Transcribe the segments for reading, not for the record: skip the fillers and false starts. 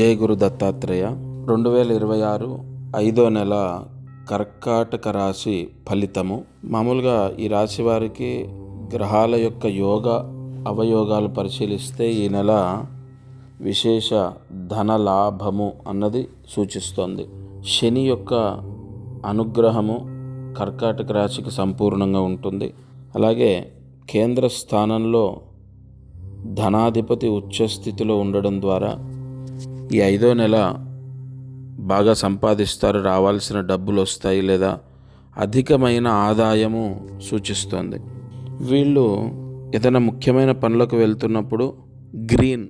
జయ గురు దత్తాత్రేయ. 2026 5వ నెల కర్కాటక రాశి ఫలితము. మామూలుగా ఈ రాశి వారికి గ్రహాల యొక్క యోగ అవయోగాలు పరిశీలిస్తే ఈ నెల విశేష ధన లాభము అన్నది సూచిస్తోంది. శని యొక్క అనుగ్రహము కర్కాటక రాశికి సంపూర్ణంగా ఉంటుంది. అలాగే కేంద్ర స్థానంలో ధనాధిపతి ఉచ్చస్థితిలో ఉండడం ద్వారా ఈ 5వ నెల బాగా సంపాదిస్తారు, రావాల్సిన డబ్బులు వస్తాయి లేదా అధికమైన ఆదాయము సూచిస్తోంది. వీళ్ళు ఏదైనా ముఖ్యమైన పనులకు వెళ్తున్నప్పుడు గ్రీన్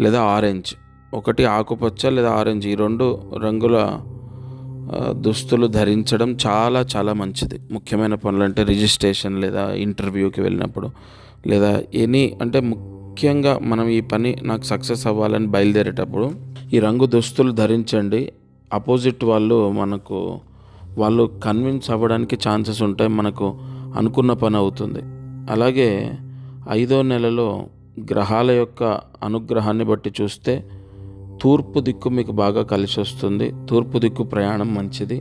లేదా ఆరెంజ్, ఒకటి ఆకుపచ్చ లేదా ఆరెంజ్, ఈ 2 రంగుల దుస్తులు ధరించడం చాలా చాలా మంచిది. ముఖ్యమైన పనులు అంటే రిజిస్ట్రేషన్ లేదా ఇంటర్వ్యూకి వెళ్ళినప్పుడు లేదా అంటే ముఖ్యంగా మనం ఈ పని నాకు సక్సెస్ అవ్వాలని బయలుదేరేటప్పుడు ఈ రంగు దుస్తులు ధరించండి. అపోజిట్ వాళ్ళు కన్విన్స్ అవ్వడానికి ఛాన్సెస్ ఉంటాయి, మనకు అనుకున్న పని అవుతుంది. అలాగే 5వ నెలలో గ్రహాల యొక్క అనుగ్రహాన్ని బట్టి చూస్తే తూర్పు దిక్కు మీకు బాగా కలిసి వస్తుంది. తూర్పు దిక్కు ప్రయాణం మంచిది.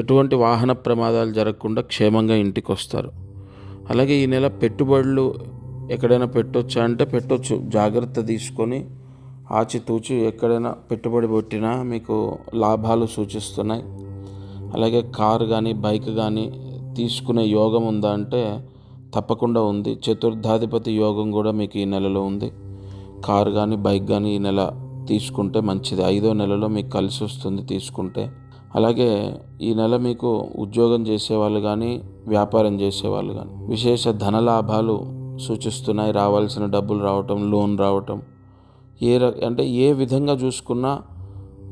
ఎటువంటి వాహన ప్రమాదాలు జరగకుండా క్షేమంగా ఇంటికి వస్తారు. అలాగే ఈ నెల పెట్టుబడులు ఎక్కడైనా పెట్టొచ్చా అంటే పెట్టొచ్చు. జాగ్రత్త తీసుకొని ఆచితూచి ఎక్కడైనా పెట్టుబడి పెట్టినా మీకు లాభాలు సూచిస్తున్నాయి. అలాగే కారు కానీ బైక్ కానీ తీసుకునే యోగం ఉందా అంటే తప్పకుండా ఉంది. చతుర్థాధిపతి యోగం కూడా మీకు ఈ నెలలో ఉంది. కారు కానీ బైక్ కానీ ఈ నెల తీసుకుంటే మంచిది. 5వ నెలలో మీకు కలిసి వస్తుంది తీసుకుంటే. అలాగే ఈ నెల మీకు ఉద్యోగం చేసేవాళ్ళు కానీ వ్యాపారం చేసేవాళ్ళు కానీ విశేష ధనలాభాలు సూచిస్తున్నాయి. రావాల్సిన డబ్బులు రావటం, లోన్ రావటం, ఏ విధంగా చూసుకున్నా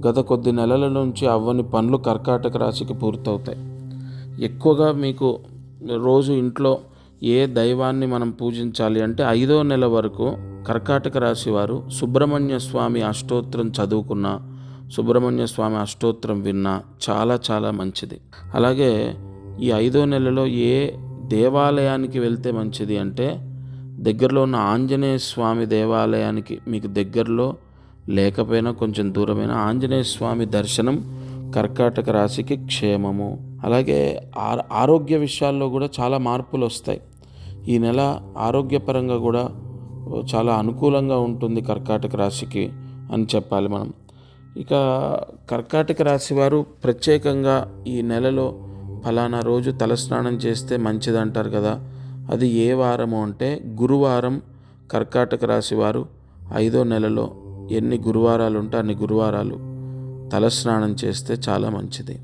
గత కొద్ది నెలల నుంచి అవ్వని పనులు కర్కాటక రాశికి పూర్తవుతాయి. ఎక్కువగా మీకు రోజు ఇంట్లో ఏ దైవాన్ని మనం పూజించాలి అంటే 5వ నెల వరకు కర్కాటక రాశి వారు సుబ్రహ్మణ్య స్వామి అష్టోత్తరం చదువుకున్న, సుబ్రహ్మణ్య స్వామి అష్టోత్తరం విన్నా చాలా చాలా మంచిది. అలాగే ఈ 5వ నెలలో ఏ దేవాలయానికి వెళ్తే మంచిది అంటే దగ్గరలో ఉన్న ఆంజనేయ స్వామి దేవాలయానికి, మీకు దగ్గరలో లేకపోయినా కొంచెం దూరమైన ఆంజనేయ స్వామి దర్శనం కర్కాటక రాశికి క్షేమము. అలాగే ఆరోగ్య విషయాల్లో కూడా చాలా మార్పులు వస్తాయి. ఈ నెల ఆరోగ్యపరంగా కూడా చాలా అనుకూలంగా ఉంటుంది కర్కాటక రాశికి అని చెప్పాలి మనం. ఇక కర్కాటక రాశి వారు ప్రత్యేకంగా ఈ నెలలో ఫలానా రోజు తలస్నానం చేస్తే మంచిది అంటారు కదా, అది ఏ వారము అంటే గురువారం. కర్కాటక రాశి వారు 5వ నెలలో ఎన్ని గురువారాలు ఉంటే అన్ని గురువారాలు తలస్నానం చేస్తే చాలా మంచిది.